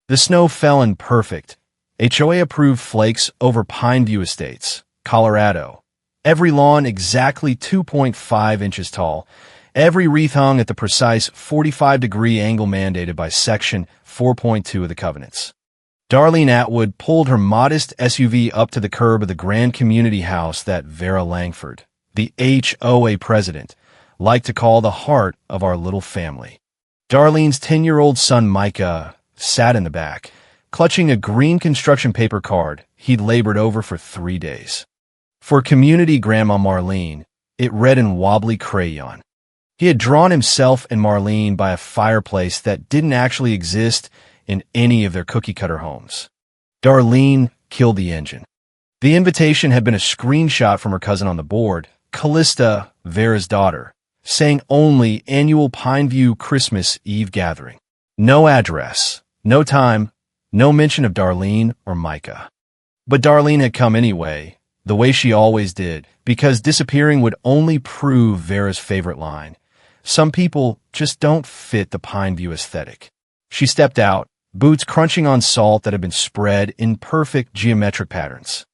The snow fell in perfect, HOA-approved flakes over Pineview Estates, Colorado. Every lawn exactly 2.5 inches tall, every wreath hung at the precise 45-degree angle mandated by Section 4.2 of the Covenants. Darlene Atwood pulled her modest SUV up to the curb of the grand community house that Vera Langford, the HOA president, liked to call the heart of our little family. Darlene's 10-year-old son Micah sat in the back, clutching a green construction paper card he'd labored over for 3 days. For community Grandma Marlene, it read in wobbly crayon. He had drawn himself and Marlene by a fireplace that didn't actually exist in any of their cookie-cutter homes. Darlene killed the engine. The invitation had been a screenshot from her cousin on the board, Callista, Vera's daughter, saying only annual Pineview Christmas Eve gathering. No address, no time, no mention of Darlene or Micah. But Darlene had come anyway, the way she always did, because disappearing would only prove Vera's favorite line. Some people just don't fit the Pineview aesthetic. She stepped out, boots crunching on salt that had been spread in perfect geometric patterns.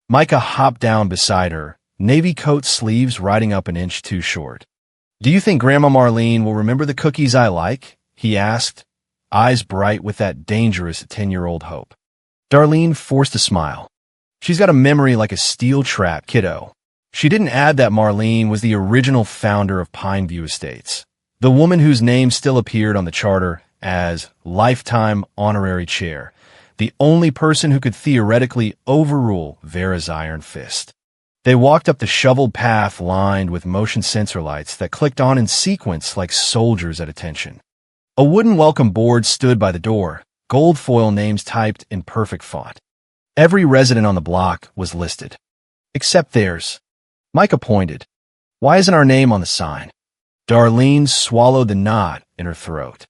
Micah hopped down beside her, navy coat sleeves riding up an inch too short. "Do you think Grandma Marlene will remember the cookies I like?" he asked, eyes bright with that dangerous 10-year-old hope. Darlene forced a smile. "She's got a memory like a steel trap, kiddo." She didn't add that Marlene was the original founder of Pineview Estates, the woman whose name still appeared on the charter as lifetime honorary chair, the only person who could theoretically overrule Vera's iron fist. They walked up the shoveled path lined with motion sensor lights that clicked on in sequence like soldiers at attention. A wooden welcome board stood by the door, gold foil names typed in perfect font. Every resident on the block was listed. Except theirs. Micah pointed. "Why isn't our name on the sign?" Darlene swallowed the knot in her throat.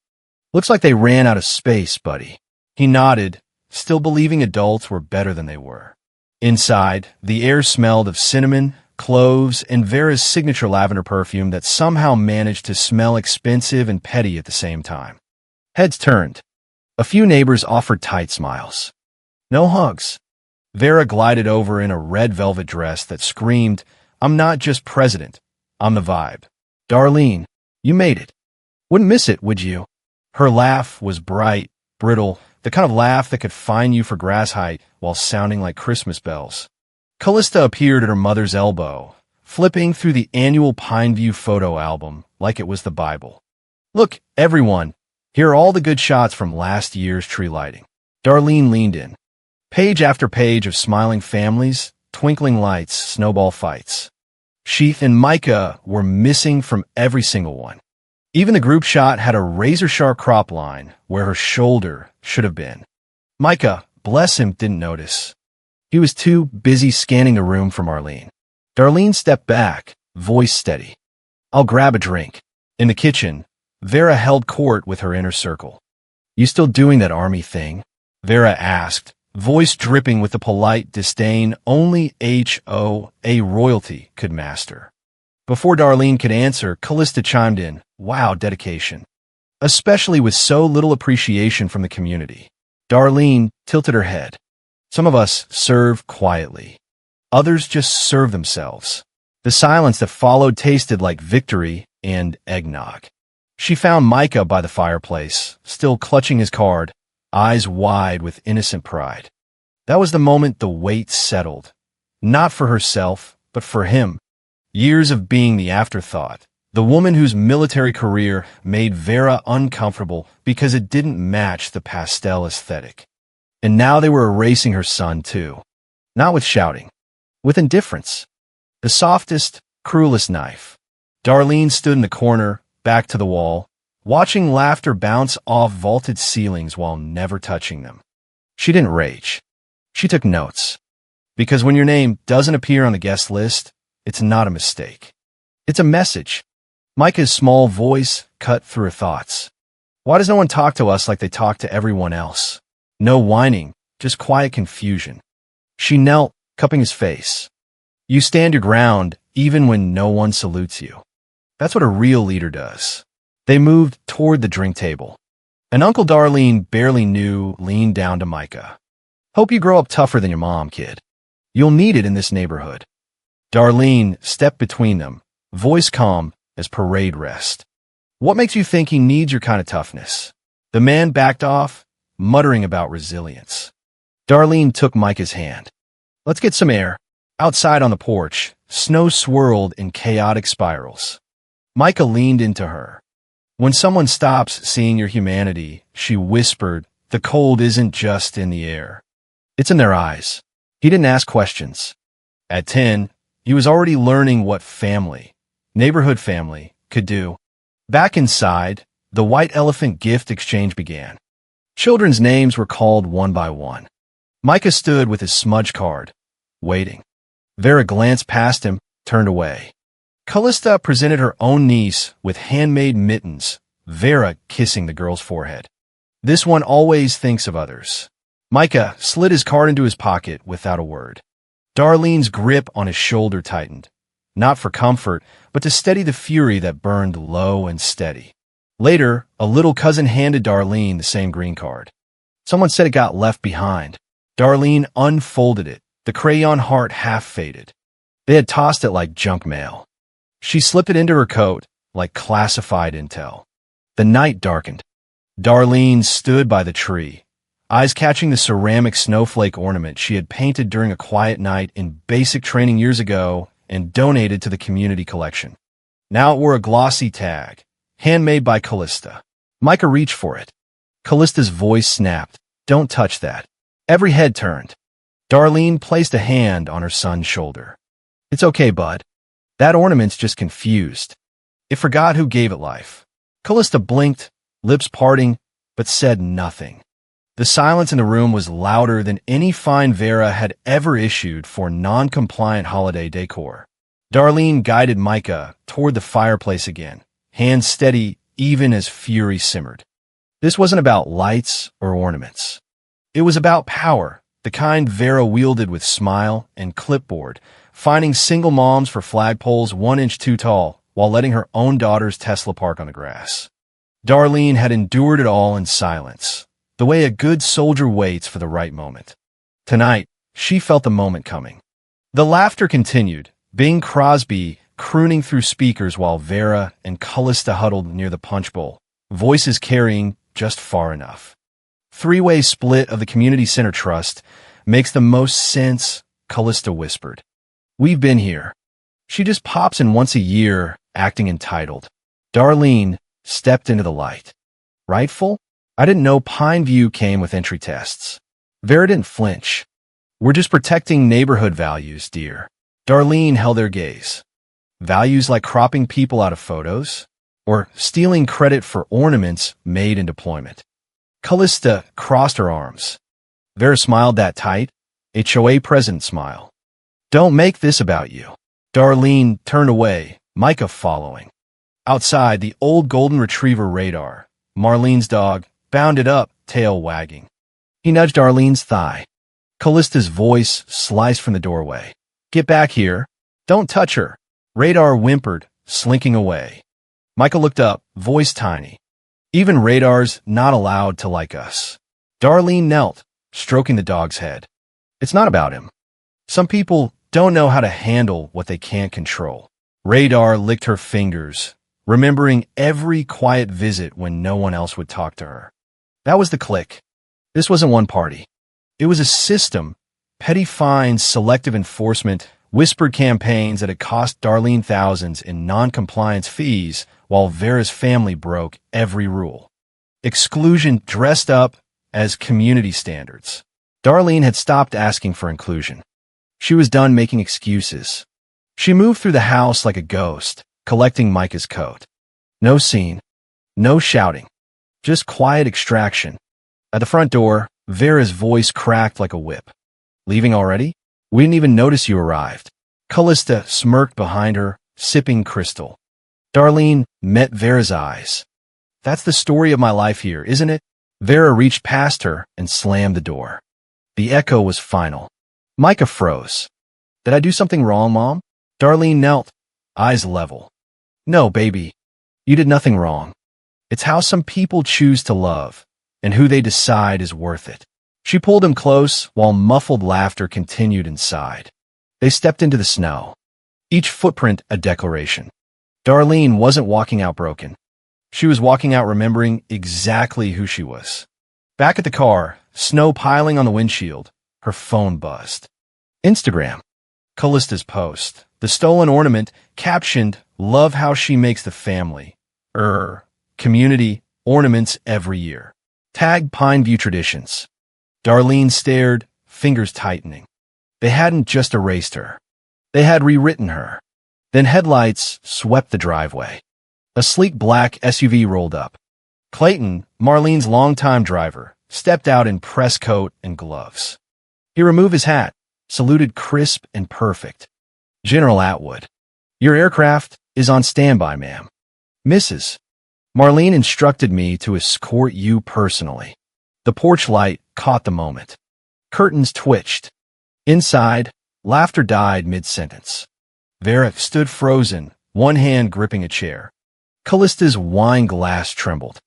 "Looks like they ran out of space, buddy." He nodded, still believing adults were better than they were. Inside, the air smelled of cinnamon, cloves, and Vera's signature lavender perfume that somehow managed to smell expensive and petty at the same time. Heads turned. A few neighbors offered tight smiles. No hugs. Vera glided over in a red velvet dress that screamed, "I'm not just president, I'm the vibe." "Darlene, you made it. Wouldn't miss it, would you?" Her laugh was bright, brittle, the kind of laugh that could fine you for grass height while sounding like Christmas bells. Callista appeared at her mother's elbow, flipping through the annual Pineview photo album like it was the Bible. "Look, everyone, here are all the good shots from last year's tree lighting." Darlene leaned in. Page after page of smiling families, twinkling lights, snowball fights. Sheath and Micah were missing from every single one. Even the group shot had a razor-sharp crop line where her shoulder should have been. Micah, bless him, didn't notice. He was too busy scanning the room for Marlene. Darlene stepped back, voice steady. "I'll grab a drink." In the kitchen, Vera held court with her inner circle. "You still doing that army thing?" Vera asked, voice dripping with the polite disdain only HOA royalty could master. Before Darlene could answer, Callista chimed in, "Wow, dedication. Especially with so little appreciation from the community." Darlene tilted her head. "Some of us serve quietly. Others just serve themselves." The silence that followed tasted like victory and eggnog. She found Micah by the fireplace, still clutching his card, eyes wide with innocent pride. That was the moment the weight settled. Not for herself, but for him. Years of being the afterthought, the woman whose military career made Vera uncomfortable because it didn't match the pastel aesthetic. And now they were erasing her son, too. Not with shouting, with indifference. The softest, cruelest knife. Darlene stood in the corner, back to the wall, watching laughter bounce off vaulted ceilings while never touching them. She didn't rage. She took notes. Because when your name doesn't appear on the guest list, it's not a mistake. It's a message. Micah's small voice cut through her thoughts. Why does no one talk to us like they talk to everyone else? No whining, just quiet confusion. She knelt, cupping his face. You stand your ground even when no one salutes you. That's what a real leader does. They moved toward the drink table. And Uncle Darlene barely knew leaned down to Micah. Hope you grow up tougher than your mom, kid. You'll need it in this neighborhood. Darlene stepped between them, voice calm as parade rest. What makes you think he needs your kind of toughness? The man backed off, muttering about resilience. Darlene took Micah's hand. Let's get some air. Outside on the porch, snow swirled in chaotic spirals. Micah leaned into her. When someone stops seeing your humanity, she whispered, the cold isn't just in the air. It's in their eyes. He didn't ask questions. At 10, he was already learning what family, neighborhood family, could do. Back inside, the white elephant gift exchange began. Children's names were called one by one. Micah stood with his smudge card, waiting. Vera glanced past him, turned away. Callista presented her own niece with handmade mittens, Vera kissing the girl's forehead. This one always thinks of others. Micah slid his card into his pocket without a word. Darlene's grip on his shoulder tightened, not for comfort, but to steady the fury that burned low and steady. Later, a little cousin handed Darlene the same green card. Someone said it got left behind. Darlene unfolded it, the crayon heart half faded. They had tossed it like junk mail. She slipped it into her coat, like classified intel. The night darkened. Darlene stood by the tree, eyes catching the ceramic snowflake ornament she had painted during a quiet night in basic training years ago and donated to the community collection. Now it wore a glossy tag, handmade by Callista. Micah reached for it. Callista's voice snapped, "Don't touch that." Every head turned. Darlene placed a hand on her son's shoulder. "It's okay, bud. That ornament's just confused. It forgot who gave it life." Callista blinked, lips parting, but said nothing. The silence in the room was louder than any fine Vera had ever issued for non-compliant holiday decor. Darlene guided Micah toward the fireplace again, hands steady even as fury simmered. This wasn't about lights or ornaments. It was about power, the kind Vera wielded with smile and clipboard, finding single moms for flagpoles 1 inch too tall while letting her own daughters Tesla park on the grass. Darlene had endured it all in silence, the way a good soldier waits for the right moment. Tonight, she felt the moment coming. The laughter continued, Bing Crosby crooning through speakers while Vera and Callista huddled near the punch bowl, voices carrying just far enough. Three-way split of the Community Center Trust makes the most sense, Callista whispered. We've been here. She just pops in once a year, acting entitled. Darlene stepped into the light. Rightful? I didn't know Pine View came with entry tests. Vera didn't flinch. We're just protecting neighborhood values, dear. Darlene held their gaze. Values like cropping people out of photos? Or stealing credit for ornaments made in deployment? Callista crossed her arms. Vera smiled that tight, HOA president smile. Don't make this about you. Darlene turned away, Micah following. Outside, the old golden retriever Radar, Marlene's dog, bounded up, tail wagging. He nudged Darlene's thigh. Callista's voice sliced from the doorway. Get back here. Don't touch her. Radar whimpered, slinking away. Micah looked up, voice tiny. Even Radar's not allowed to like us. Darlene knelt, stroking the dog's head. It's not about him. Some people don't know how to handle what they can't control. Radar licked her fingers, remembering every quiet visit when no one else would talk to her. That was the click. This wasn't one party. It was a system. Petty fines, selective enforcement, whispered campaigns that had cost Darlene thousands in non-compliance fees while Vera's family broke every rule. Exclusion dressed up as community standards. Darlene had stopped asking for inclusion. She was done making excuses. She moved through the house like a ghost, collecting Micah's coat. No scene, no shouting, just quiet extraction. At the front door, Vera's voice cracked like a whip. Leaving already? We didn't even notice you arrived. Callista smirked behind her, sipping crystal. Darlene met Vera's eyes. That's the story of my life here, isn't it? Vera reached past her and slammed the door. The echo was final. Micah froze. Did I do something wrong, Mom? Darlene knelt, eyes level. No, baby. You did nothing wrong. It's how some people choose to love, and who they decide is worth it. She pulled him close while muffled laughter continued inside. They stepped into the snow, each footprint a declaration. Darlene wasn't walking out broken. She was walking out remembering exactly who she was. Back at the car, snow piling on the windshield, her phone buzzed. Instagram. Callista's post. The stolen ornament, captioned, "Love how she makes the family. Community, ornaments every year." Tagged Pineview Traditions. Darlene stared, fingers tightening. They hadn't just erased her. They had rewritten her. Then headlights swept the driveway. A sleek black SUV rolled up. Clayton, Marlene's longtime driver, stepped out in press coat and gloves. He removed his hat, saluted crisp and perfect. "General Atwood, your aircraft is on standby, ma'am." "Mrs. Marlene instructed me to escort you personally." The porch light caught the moment. Curtains twitched. Inside, laughter died mid-sentence. Vera stood frozen, one hand gripping a chair. Callista's wine glass trembled.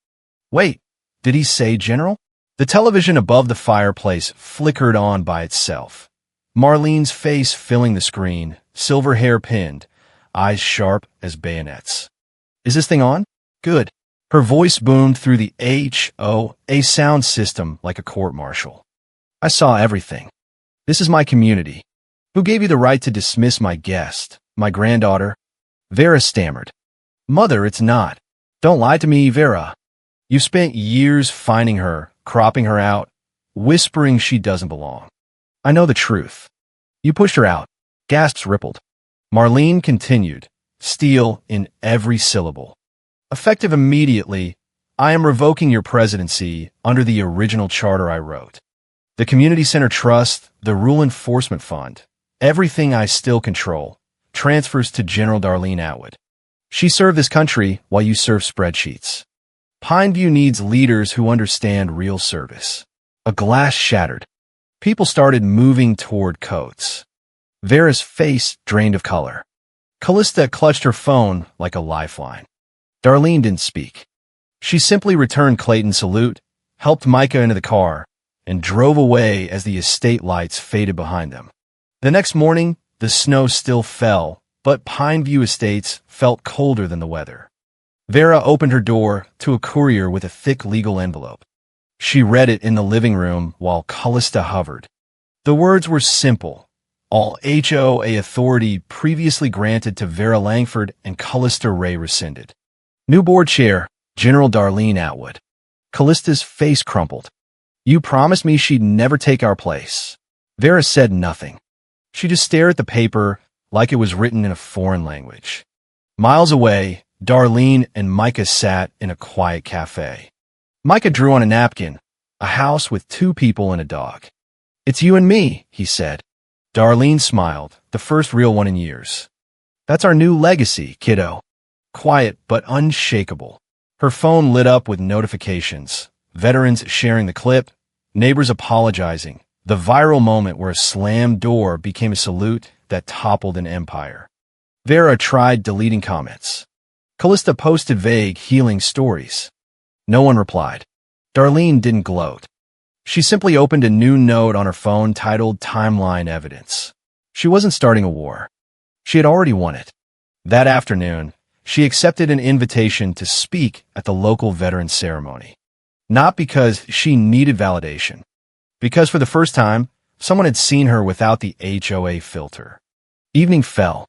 "Wait, did he say General?" The television above the fireplace flickered on by itself. Marlene's face filling the screen, silver hair pinned, eyes sharp as bayonets. "Is this thing on?" "Good." Her voice boomed through the HOA sound system like a court-martial. "I saw everything. This is my community. Who gave you the right to dismiss my guest, my granddaughter?" Vera stammered. "Mother, it's not. Don't lie to me, Vera. You've spent years finding her, cropping her out, whispering she doesn't belong. I know the truth. You pushed her out." Gasps rippled. Marlene continued, steel in every syllable. "Effective immediately, I am revoking your presidency under the original charter I wrote. The Community Center Trust, the Rule Enforcement Fund, everything I still control, transfers to General Darlene Atwood. She served this country while you serve spreadsheets. Pineview needs leaders who understand real service." A glass shattered. People started moving toward coats. Vera's face drained of color. Callista clutched her phone like a lifeline. Darlene didn't speak. She simply returned Clayton's salute, helped Micah into the car, and drove away as the estate lights faded behind them. The next morning, the snow still fell, but Pineview Estates felt colder than the weather. Vera opened her door to a courier with a thick legal envelope. She read it in the living room while Callista hovered. The words were simple. All HOA authority previously granted to Vera Langford and Callista Ray rescinded. New board chair, General Darlene Atwood. Callista's face crumpled. "You promised me she'd never take our place." Vera said nothing. She just stared at the paper like it was written in a foreign language. Miles away, Darlene and Micah sat in a quiet cafe. Micah drew on a napkin, a house with 2 people and a dog. "It's you and me," he said. Darlene smiled, the first real one in years. "That's our new legacy, kiddo." Quiet but unshakable. Her phone lit up with notifications, veterans sharing the clip, neighbors apologizing, the viral moment where a slammed door became a salute that toppled an empire. Vera tried deleting comments. Callista posted vague, healing stories. No one replied. Darlene didn't gloat. She simply opened a new note on her phone titled Timeline Evidence. She wasn't starting a war. She had already won it. That afternoon, she accepted an invitation to speak at the local veterans ceremony. Not because she needed validation. Because for the first time, someone had seen her without the HOA filter. Evening fell.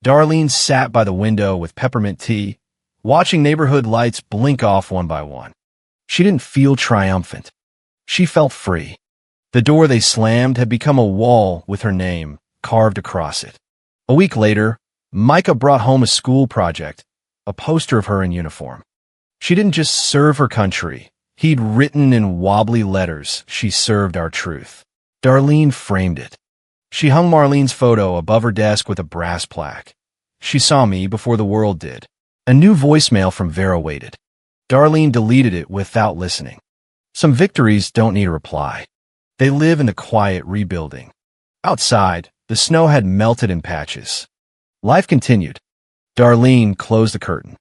Darlene sat by the window with peppermint tea, watching neighborhood lights blink off one by one. She didn't feel triumphant. She felt free. The door they slammed had become a wall with her name carved across it. A week later, Micah brought home a school project, a poster of her in uniform. She didn't just serve her country. He'd written in wobbly letters, "She served our truth." Darlene framed it. She hung Marlene's photo above her desk with a brass plaque. "She saw me before the world did." A new voicemail from Vera waited. Darlene deleted it without listening. Some victories don't need a reply. They live in the quiet rebuilding. Outside, the snow had melted in patches. Life continued. Darlene closed the curtain.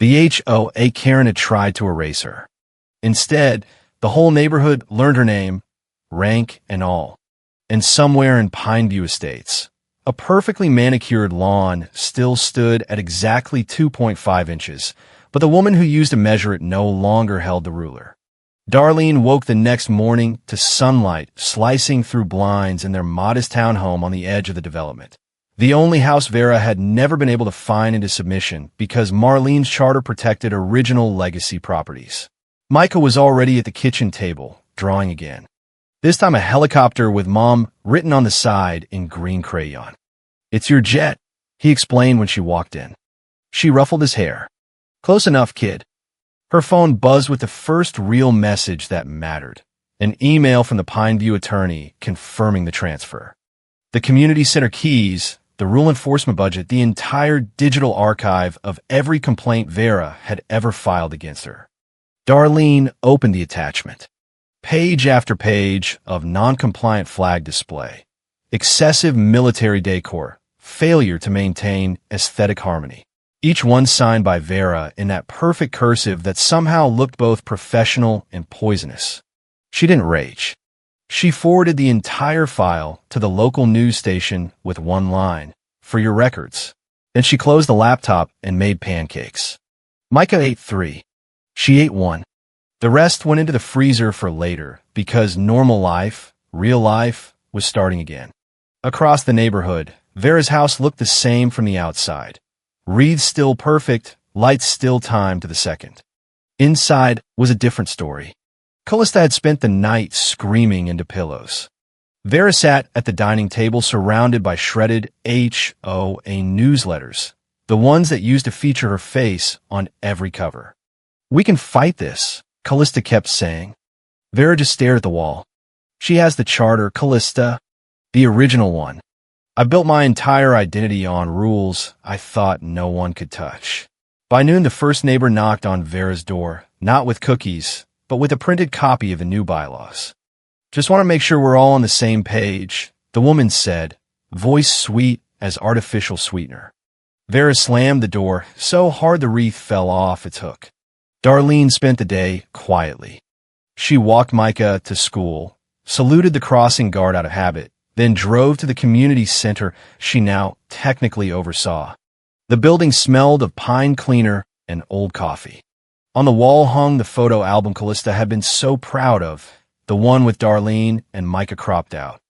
The HOA Karen had tried to erase her. Instead, the whole neighborhood learned her name, rank and all. And somewhere in Pineview Estates, a perfectly manicured lawn still stood at exactly 2.5 inches, but the woman who used to measure it no longer held the ruler. Darlene woke the next morning to sunlight slicing through blinds in their modest townhome on the edge of the development. The only house Vera had never been able to fine into submission because Marlene's charter protected original legacy properties. Micah was already at the kitchen table, drawing again. This time a helicopter with Mom written on the side in green crayon. "It's your jet," he explained when she walked in. She ruffled his hair. "Close enough, kid." Her phone buzzed with the first real message that mattered, an email from the Pineview attorney confirming the transfer. The community center keys, the rule enforcement budget, the entire digital archive of every complaint Vera had ever filed against her. Darlene opened the attachment. Page after page of non-compliant flag display, excessive military decor, failure to maintain aesthetic harmony. Each one signed by Vera in that perfect cursive that somehow looked both professional and poisonous. She didn't rage. She forwarded the entire file to the local news station with one line, "For your records." Then she closed the laptop and made pancakes. Micah ate 3. She ate 1. The rest went into the freezer for later because normal life, real life, was starting again. Across the neighborhood, Vera's house looked the same from the outside. Wreaths still perfect, lights still timed to the second. Inside was a different story. Callista had spent the night screaming into pillows. Vera sat at the dining table surrounded by shredded HOA newsletters, the ones that used to feature her face on every cover. "We can fight this," Callista kept saying. Vera just stared at the wall. "She has the charter, Callista. The original one. I built my entire identity on rules I thought no one could touch." By noon, the first neighbor knocked on Vera's door, not with cookies, but with a printed copy of the new bylaws. "Just want to make sure we're all on the same page," the woman said, voice sweet as artificial sweetener. Vera slammed the door so hard the wreath fell off its hook. Darlene spent the day quietly. She walked Micah to school, saluted the crossing guard out of habit, then drove to the community center she now technically oversaw. The building smelled of pine cleaner and old coffee. On the wall hung the photo album Callista had been so proud of, the one with Darlene and Micah cropped out.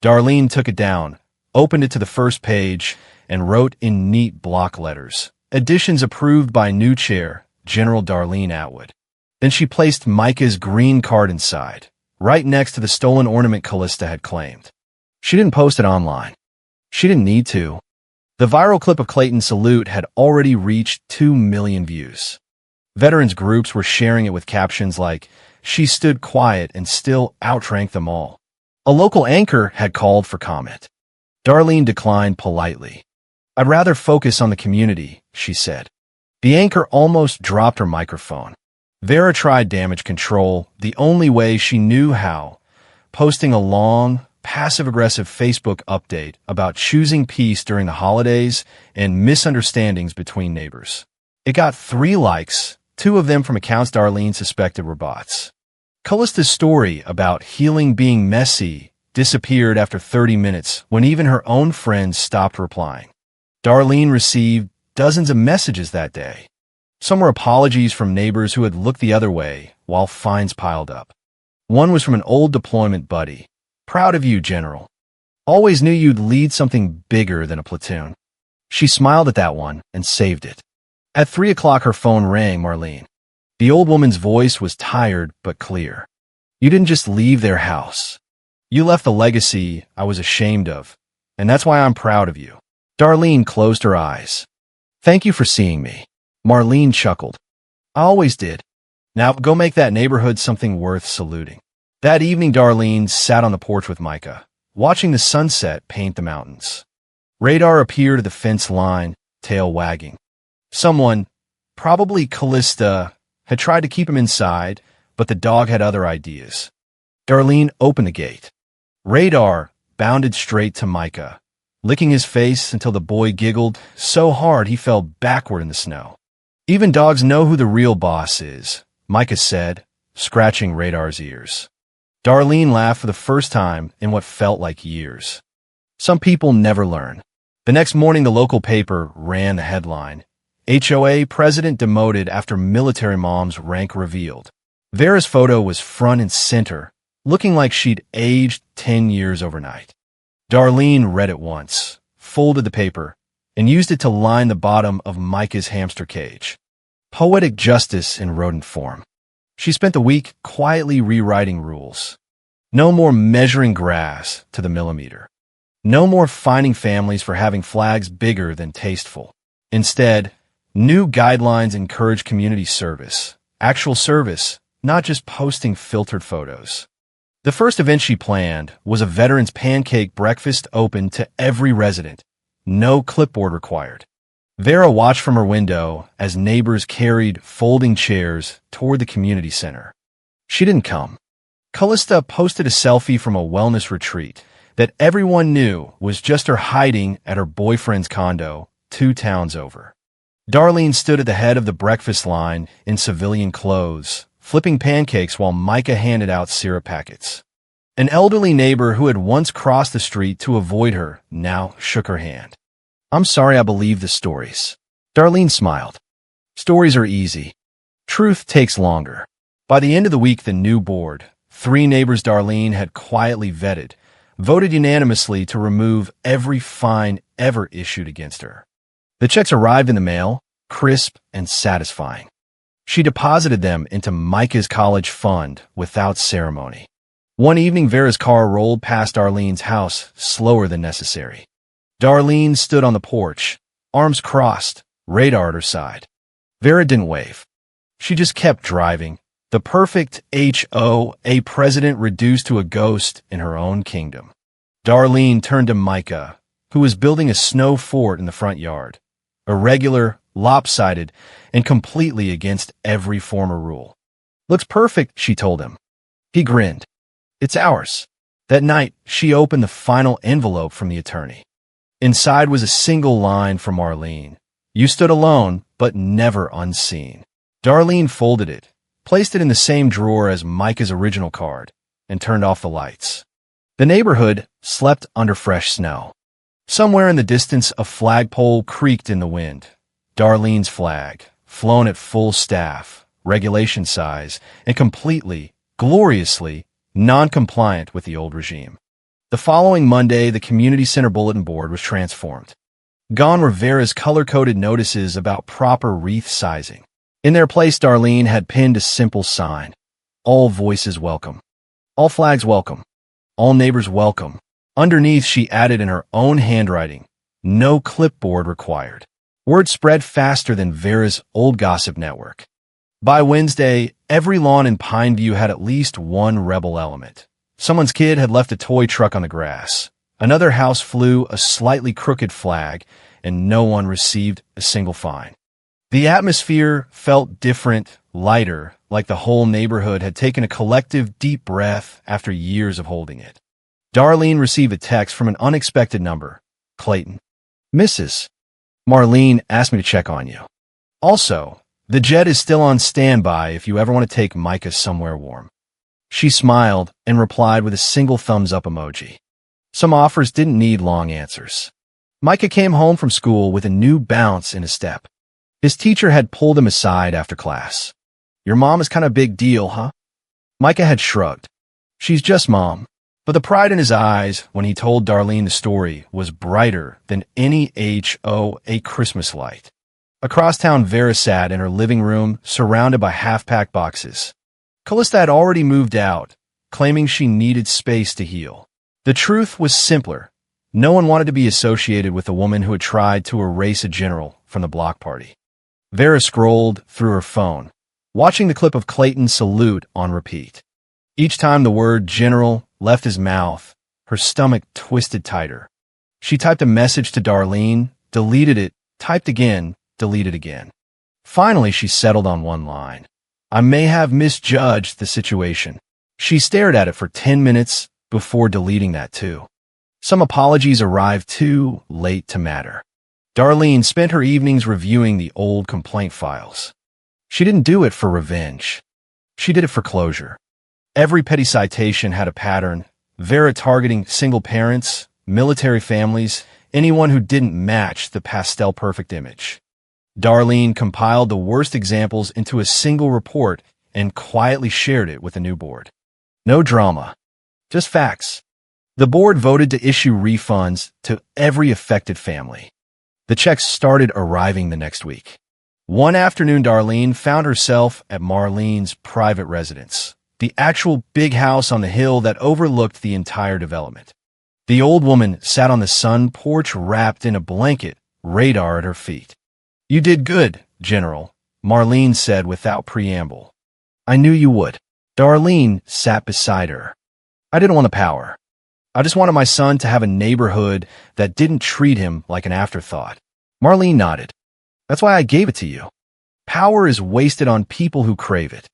Darlene took it down, opened it to the first page, and wrote in neat block letters, "Additions approved by new chair, General Darlene Atwood." Then she placed Micah's green card inside, right next to the stolen ornament Callista had claimed. She didn't post it online. She didn't need to. The viral clip of Clayton's salute had already reached 2 million views. Veterans groups were sharing it with captions like, "She stood quiet and still outranked them all." A local anchor had called for comment. Darlene declined politely. "I'd rather focus on the community," she said. The anchor almost dropped her microphone. Vera tried damage control the only way she knew how, posting a long, passive-aggressive Facebook update about choosing peace during the holidays and misunderstandings between neighbors. It got 3 likes, 2 of them from accounts Darlene suspected were bots. Callista's story about healing being messy disappeared after 30 minutes when even her own friends stopped replying. Darlene received dozens of messages that day. Some were apologies from neighbors who had looked the other way while fines piled up. One was from an old deployment buddy. "Proud of you, General. Always knew you'd lead something bigger than a platoon." She smiled at that one and saved it. At 3 o'clock, her phone rang. Marlene. The old woman's voice was tired but clear. "You didn't just leave their house. You left a legacy I was ashamed of, and that's why I'm proud of you." Darlene closed her eyes. "Thank you for seeing me." Marlene chuckled. "I always did. Now go make that neighborhood something worth saluting." That evening, Darlene sat on the porch with Micah, watching the sunset paint the mountains. Radar appeared at the fence line, tail wagging. Someone, probably Callista, had tried to keep him inside, but the dog had other ideas. Darlene opened the gate. Radar bounded straight to Micah, licking his face until the boy giggled so hard he fell backward in the snow. Even dogs know who the real boss is, Micah said, scratching Radar's ears. Darlene laughed for the first time in what felt like years. Some people never learn. The next morning, the local paper ran the headline, HOA president demoted after military mom's rank revealed. Vera's photo was front and center, looking like she'd aged 10 years overnight. Darlene read it once, folded the paper, and used it to line the bottom of Micah's hamster cage. Poetic justice in rodent form. She spent the week quietly rewriting rules. No more measuring grass to the millimeter. No more fining families for having flags bigger than tasteful. Instead, new guidelines encourage community service, actual service, not just posting filtered photos. The first event she planned was a veterans pancake breakfast open to every resident. No clipboard required. Vera watched from her window as neighbors carried folding chairs toward the community center. She didn't come. Callista posted a selfie from a wellness retreat that everyone knew was just her hiding at her boyfriend's condo 2 towns over. Darlene stood at the head of the breakfast line in civilian clothes, flipping pancakes while Micah handed out syrup packets. An elderly neighbor who had once crossed the street to avoid her now shook her hand. "I'm sorry I believe the stories." Darlene smiled. "Stories are easy. Truth takes longer." By the end of the week, the new board, 3 neighbors Darlene had quietly vetted, voted unanimously to remove every fine ever issued against her. The checks arrived in the mail, crisp and satisfying. She deposited them into Micah's college fund without ceremony. One evening, Vera's car rolled past Darlene's house slower than necessary. Darlene stood on the porch, arms crossed, Radar at her side. Vera didn't wave. She just kept driving, the perfect HOA president reduced to a ghost in her own kingdom. Darlene turned to Micah, who was building a snow fort in the front yard. Irregular, lopsided, and completely against every former rule. "Looks perfect," she told him. He grinned. "It's ours." That night, she opened the final envelope from the attorney. Inside was a single line from Marlene. "You stood alone, but never unseen." Darlene folded it, placed it in the same drawer as Micah's original card, and turned off the lights. The neighborhood slept under fresh snow. Somewhere in the distance, a flagpole creaked in the wind. Darlene's flag, flown at full staff, regulation size, and completely, gloriously, non-compliant with the old regime. The following Monday, the community center bulletin board was transformed. Gone were Vera's color-coded notices about proper wreath sizing. In their place, Darlene had pinned a simple sign: "All voices welcome. All flags welcome. All neighbors welcome." Underneath, she added in her own handwriting, "No clipboard required." Word spread faster than Vera's old gossip network. By Wednesday, every lawn in Pineview had at least one rebel element. Someone's kid had left a toy truck on the grass. Another house flew a slightly crooked flag, and no one received a single fine. The atmosphere felt different, lighter, like the whole neighborhood had taken a collective deep breath after years of holding it. Darlene received a text from an unexpected number. "Clayton. Mrs. Marlene asked me to check on you. Also, the jet is still on standby if you ever want to take Micah somewhere warm." She smiled and replied with a single thumbs-up emoji. Some offers didn't need long answers. Micah came home from school with a new bounce in his step. His teacher had pulled him aside after class. "Your mom is kind of a big deal, huh?" Micah had shrugged. "She's just mom." But the pride in his eyes when he told Darlene the story was brighter than any HOA Christmas light. Across town, Vera sat in her living room, surrounded by half-packed boxes. Callista had already moved out, claiming she needed space to heal. The truth was simpler. No one wanted to be associated with a woman who had tried to erase a general from the block party. Vera scrolled through her phone, watching the clip of Clayton's salute on repeat. Each time the word general left his mouth, her stomach twisted tighter. She typed a message to Darlene, deleted it, typed again, deleted again. Finally, she settled on one line. "I may have misjudged the situation." She stared at it for 10 minutes before deleting that too. Some apologies arrived too late to matter. Darlene spent her evenings reviewing the old complaint files. She didn't do it for revenge. She did it for closure. Every petty citation had a pattern, Vera targeting single parents, military families, anyone who didn't match the pastel-perfect image. Darlene compiled the worst examples into a single report and quietly shared it with the new board. No drama, just facts. The board voted to issue refunds to every affected family. The checks started arriving the next week. One afternoon, Darlene found herself at Marlene's private residence, the actual big house on the hill that overlooked the entire development. The old woman sat on the sun porch wrapped in a blanket, radar at her feet. "You did good, General," Marlene said without preamble. "I knew you would." Darlene sat beside her. "I didn't want the power. I just wanted my son to have a neighborhood that didn't treat him like an afterthought." Marlene nodded. "That's why I gave it to you. Power is wasted on people who crave it.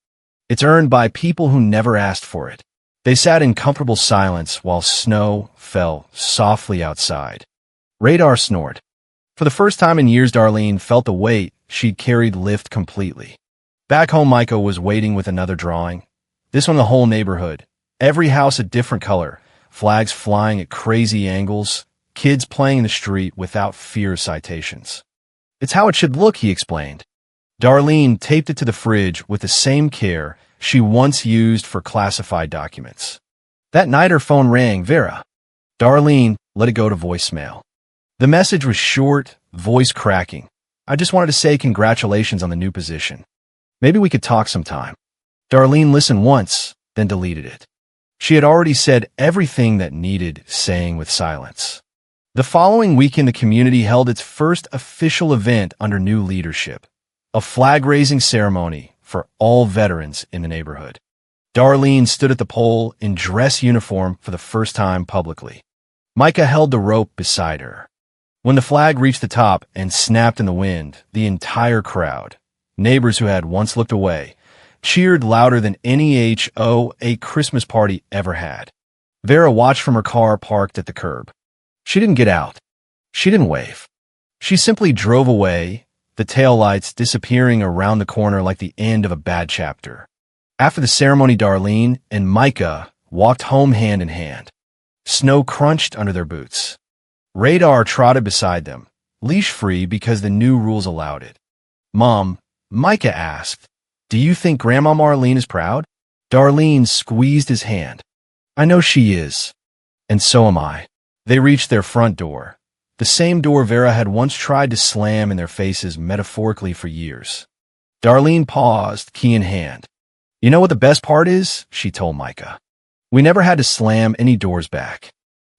It's earned by people who never asked for it." They sat in comfortable silence while snow fell softly outside. Radar snored. For the first time in years, Darlene felt the weight she'd carried lift completely. Back home, Micah was waiting with another drawing. This one the whole neighborhood. Every house a different color, flags flying at crazy angles, kids playing in the street without fear of citations. "It's how it should look," he explained. Darlene taped it to the fridge with the same care she once used for classified documents. That night her phone rang. "Vera." Darlene let it go to voicemail. The message was short, voice cracking. "I just wanted to say congratulations on the new position. Maybe we could talk sometime." Darlene listened once, then deleted it. She had already said everything that needed saying with silence. The following weekend, the community held its first official event under new leadership, a flag-raising ceremony for all veterans in the neighborhood. Darlene stood at the pole in dress uniform for the first time publicly. Micah held the rope beside her. When the flag reached the top and snapped in the wind, the entire crowd, neighbors who had once looked away, cheered louder than any HOA Christmas party ever had. Vera watched from her car parked at the curb. She didn't get out. She didn't wave. She simply drove away, the taillights disappearing around the corner like the end of a bad chapter. After the ceremony, Darlene and Micah walked home hand in hand. Snow crunched under their boots. Radar trotted beside them, leash-free because the new rules allowed it. "Mom," Micah asked, "do you think Grandma Marlene is proud?" Darlene squeezed his hand. "I know she is. And so am I." They reached their front door, the same door Vera had once tried to slam in their faces metaphorically for years. Darlene paused, key in hand. "You know what the best part is?" she told Micah. "We never had to slam any doors back.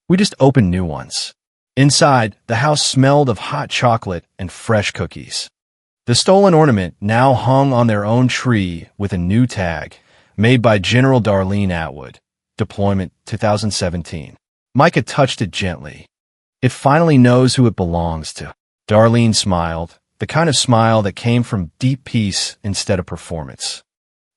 We just opened new ones." Inside, the house smelled of hot chocolate and fresh cookies. The stolen ornament now hung on their own tree with a new tag, made by General Darlene Atwood, Deployment 2017. Micah touched it gently. "It finally knows who it belongs to." Darlene smiled, the kind of smile that came from deep peace instead of performance.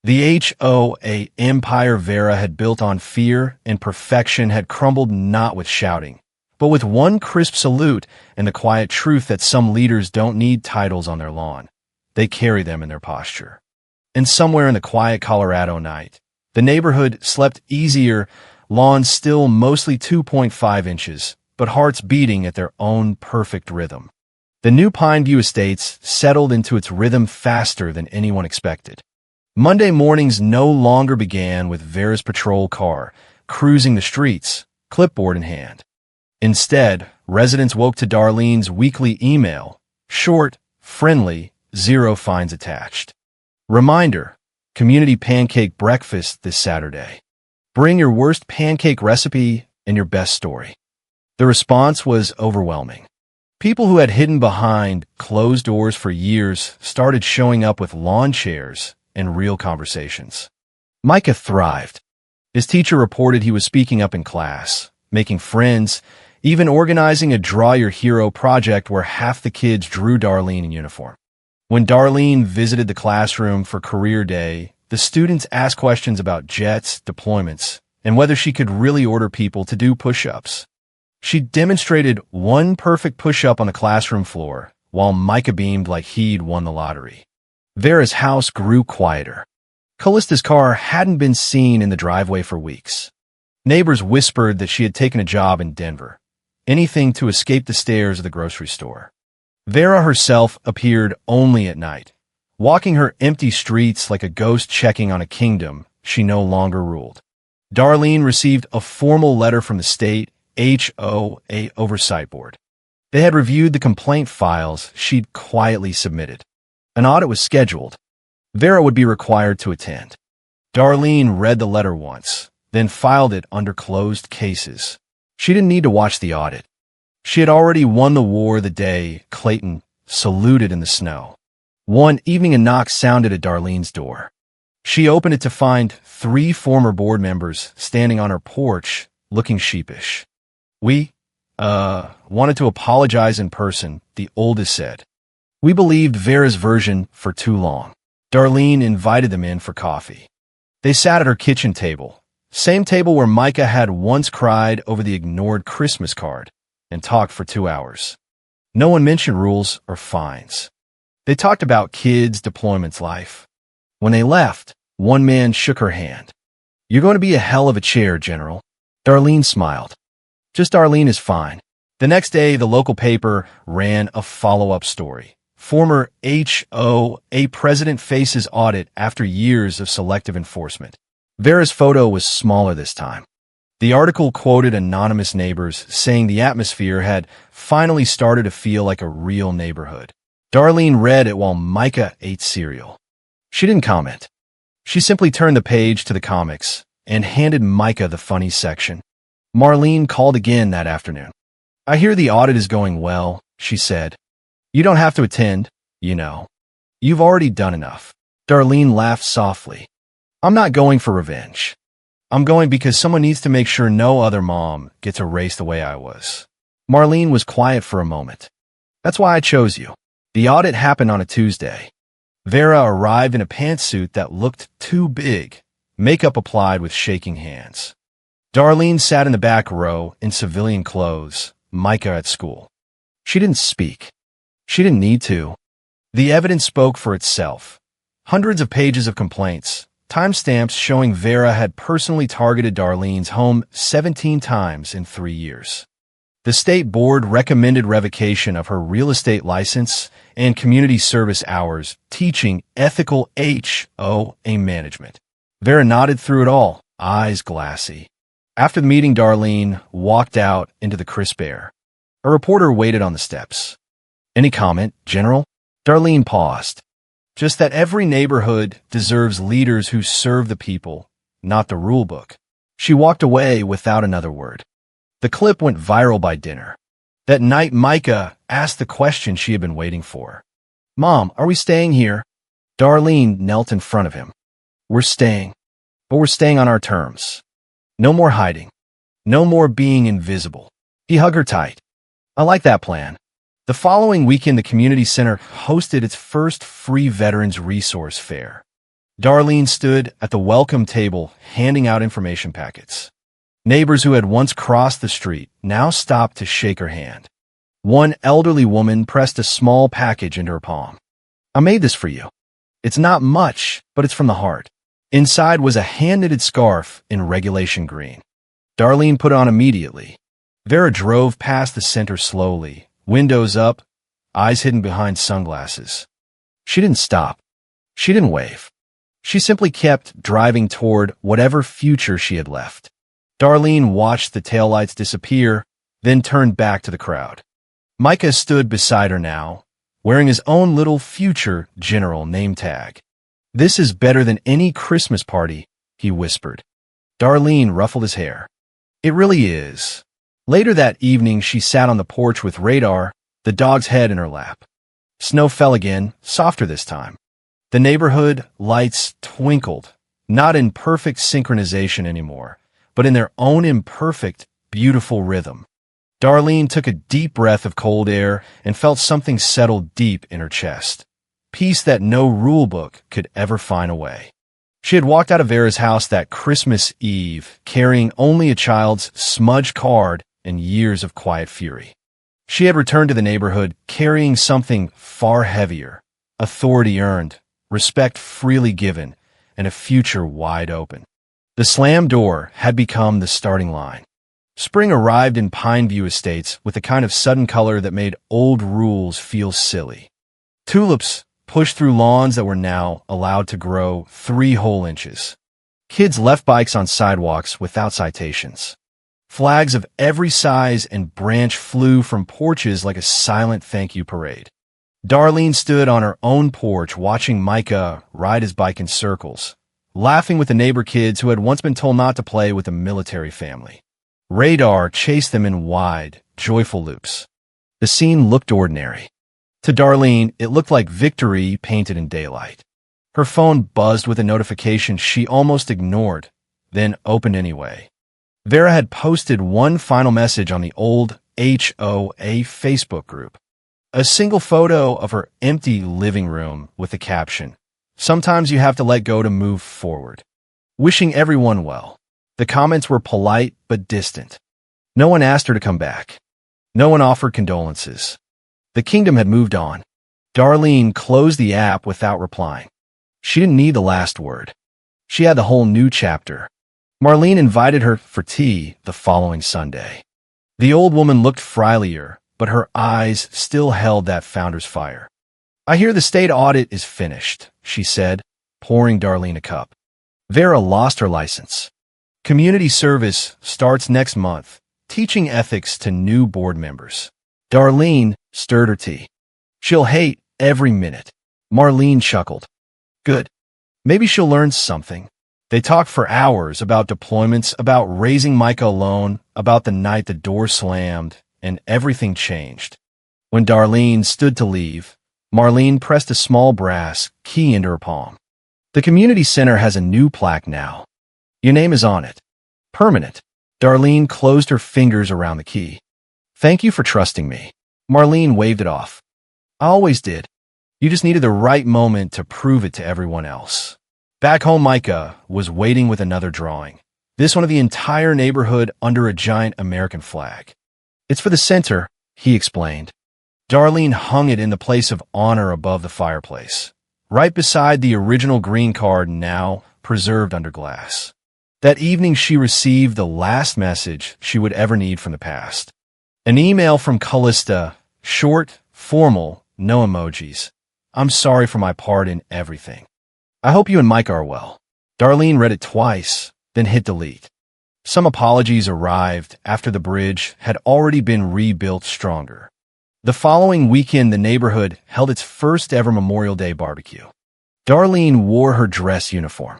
The HOA empire Vera had built on fear and perfection had crumbled not with shouting, but with one crisp salute and the quiet truth that some leaders don't need titles on their lawn. They carry them in their posture. And somewhere in the quiet Colorado night, the neighborhood slept easier, lawn still mostly 2.5 inches, but hearts beating at their own perfect rhythm. The new Pine View Estates settled into its rhythm faster than anyone expected. Monday mornings no longer began with Vera's patrol car, cruising the streets, clipboard in hand. Instead, residents woke to Darlene's weekly email, short, friendly, 0 fines attached. Reminder, community pancake breakfast this Saturday. Bring your worst pancake recipe and your best story. The response was overwhelming. People who had hidden behind closed doors for years started showing up with lawn chairs and real conversations. Micah thrived. His teacher reported he was speaking up in class, making friends, even organizing a Draw Your Hero project where half the kids drew Darlene in uniform. When Darlene visited the classroom for career day, the students asked questions about jets, deployments, and whether she could really order people to do push-ups. She demonstrated one perfect push-up on the classroom floor, while Micah beamed like he'd won the lottery. Vera's house grew quieter. Callista's car hadn't been seen in the driveway for weeks. Neighbors whispered that she had taken a job in Denver, anything to escape the stares of the grocery store. Vera herself appeared only at night, walking her empty streets like a ghost checking on a kingdom she no longer ruled. Darlene received a formal letter from the state HOA Oversight Board. They had reviewed the complaint files she'd quietly submitted. An audit was scheduled. Vera would be required to attend. Darlene read the letter once, then filed it under closed cases. She didn't need to watch the audit. She had already won the war the day Clayton saluted in the snow. One evening, a knock sounded at Darlene's door. She opened it to find 3 former board members standing on her porch, looking sheepish. "We, wanted to apologize in person," the oldest said. "We believed Vera's version for too long." Darlene invited them in for coffee. They sat at her kitchen table, same table where Micah had once cried over the ignored Christmas card, and talked for 2 hours. No one mentioned rules or fines. They talked about kids' deployments life. When they left, one man shook her hand. "You're going to be a hell of a chair, General." Darlene smiled. "Just Darlene is fine." The next day, the local paper ran a follow-up story. Former HOA president faces audit after years of selective enforcement. Vera's photo was smaller this time. The article quoted anonymous neighbors saying the atmosphere had finally started to feel like a real neighborhood. Darlene read it while Micah ate cereal. She didn't comment. She simply turned the page to the comics and handed Micah the funny section. Marlene called again that afternoon. "I hear the audit is going well," she said. "You don't have to attend, you know. You've already done enough." Darlene laughed softly. "I'm not going for revenge. I'm going because someone needs to make sure no other mom gets erased the way I was." Marlene was quiet for a moment. "That's why I chose you." The audit happened on a Tuesday. Vera arrived in a pantsuit that looked too big, makeup applied with shaking hands. Darlene sat in the back row in civilian clothes, Micah at school. She didn't speak. She didn't need to. The evidence spoke for itself. Hundreds of pages of complaints, timestamps showing Vera had personally targeted Darlene's home 17 times in 3 years. The state board recommended revocation of her real estate license and community service hours teaching ethical HOA management. Vera nodded through it all, eyes glassy. After the meeting, Darlene walked out into the crisp air. A reporter waited on the steps. "Any comment, General?" Darlene paused. "Just that every neighborhood deserves leaders who serve the people, not the rule book." She walked away without another word. The clip went viral by dinner. That night, Micah asked the question she had been waiting for. "Mom, are we staying here?" Darlene knelt in front of him. "We're staying, but we're staying on our terms. No more hiding. No more being invisible." He hugged her tight. "I like that plan." The following weekend, the community center hosted its first free Veterans Resource Fair. Darlene stood at the welcome table handing out information packets. Neighbors who had once crossed the street now stopped to shake her hand. One elderly woman pressed a small package into her palm. "I made this for you. It's not much, but it's from the heart." Inside was a hand-knitted scarf in regulation green. Darlene put it on immediately. Vera drove past the center slowly, windows up, eyes hidden behind sunglasses. She didn't stop. She didn't wave. She simply kept driving toward whatever future she had left. Darlene watched the taillights disappear, then turned back to the crowd. Micah stood beside her now, wearing his own little future general name tag. "This is better than any Christmas party," he whispered. Darlene ruffled his hair. "It really is." Later that evening, she sat on the porch with Radar, the dog's head in her lap. Snow fell again, softer this time. The neighborhood lights twinkled, not in perfect synchronization anymore, but in their own imperfect, beautiful rhythm. Darlene took a deep breath of cold air and felt something settle deep in her chest. Peace that no rulebook could ever find away. She had walked out of Vera's house that Christmas Eve, carrying only a child's smudged card and years of quiet fury. She had returned to the neighborhood carrying something far heavier, authority earned, respect freely given, and a future wide open. The slammed door had become the starting line. Spring arrived in Pineview Estates with a kind of sudden color that made old rules feel silly. Tulips pushed through lawns that were now allowed to grow 3 whole inches. Kids left bikes on sidewalks without citations. Flags of every size and branch flew from porches like a silent thank you parade. Darlene stood on her own porch watching Micah ride his bike in circles, laughing with the neighbor kids who had once been told not to play with a military family. Radar chased them in wide, joyful loops. The scene looked ordinary. To Darlene, it looked like victory painted in daylight. Her phone buzzed with a notification she almost ignored, then opened anyway. Vera had posted one final message on the old HOA Facebook group. A single photo of her empty living room with the caption, "Sometimes you have to let go to move forward." Wishing everyone well. The comments were polite but distant. No one asked her to come back. No one offered condolences. The kingdom had moved on. Darlene closed the app without replying. She didn't need the last word. She had the whole new chapter. Marlene invited her for tea the following Sunday. The old woman looked frilier, but her eyes still held that founder's fire. "I hear the state audit is finished," she said, pouring Darlene a cup. Vera lost her license. Community service starts next month, teaching ethics to new board members. Darlene stirred her tea. "She'll hate every minute." Marlene chuckled. "Good. Maybe she'll learn something." They talked for hours about deployments, about raising Micah alone, about the night the door slammed, and everything changed. When Darlene stood to leave, Marlene pressed a small brass key into her palm. "The community center has a new plaque now. Your name is on it. Permanent." Darlene closed her fingers around the key. "Thank you for trusting me." Marlene waved it off. "I always did. You just needed the right moment to prove it to everyone else." Back home, Micah was waiting with another drawing. This one of the entire neighborhood under a giant American flag. "It's for the center," he explained. Darlene hung it in the place of honor above the fireplace, right beside the original green card now preserved under glass. That evening she received the last message she would ever need from the past. An email from Callista, short, formal, no emojis. "I'm sorry for my part in everything. I hope you and Mike are well." Darlene read it twice, then hit delete. Some apologies arrived after the bridge had already been rebuilt stronger. The following weekend, the neighborhood held its first ever Memorial Day barbecue. Darlene wore her dress uniform.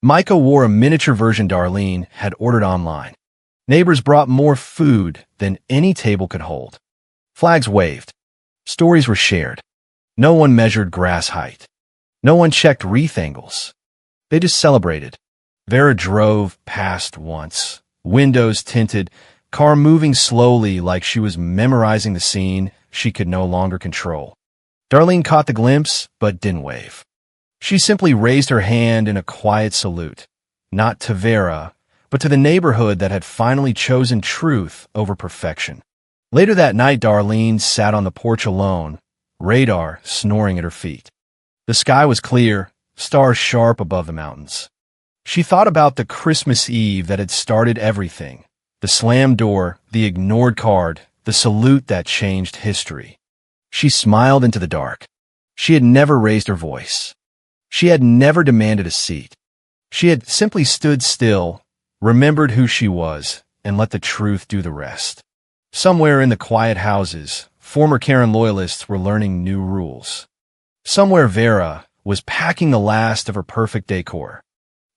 Micah wore a miniature version Darlene had ordered online. Neighbors brought more food than any table could hold. Flags waved. Stories were shared. No one measured grass height. No one checked wreath angles. They just celebrated. Vera drove past once, windows tinted, car moving slowly like she was memorizing the scene she could no longer control. Darlene caught the glimpse, but didn't wave. She simply raised her hand in a quiet salute, not to Vera, but to the neighborhood that had finally chosen truth over perfection. Later that night, Darlene sat on the porch alone, radar snoring at her feet. The sky was clear, stars sharp above the mountains. She thought about the Christmas Eve that had started everything, the slammed door, the ignored card, the salute that changed history. She smiled into the dark. She had never raised her voice. She had never demanded a seat. She had simply stood still, remembered who she was, and let the truth do the rest. Somewhere in the quiet houses, former Karen loyalists were learning new rules. Somewhere Vera was packing the last of her perfect decor.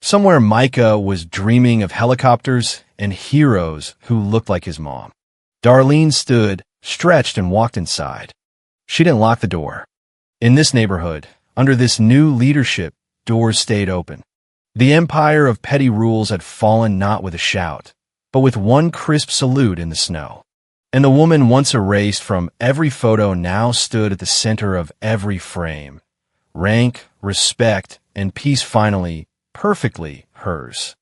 Somewhere Micah was dreaming of helicopters and heroes who looked like his mom. Darlene stood, stretched, and walked inside. She didn't lock the door. In this neighborhood, under this new leadership, doors stayed open. The empire of petty rules had fallen not with a shout, but with one crisp salute in the snow. And the woman once erased from every photo now stood at the center of every frame. Rank, respect, and peace finally, perfectly hers.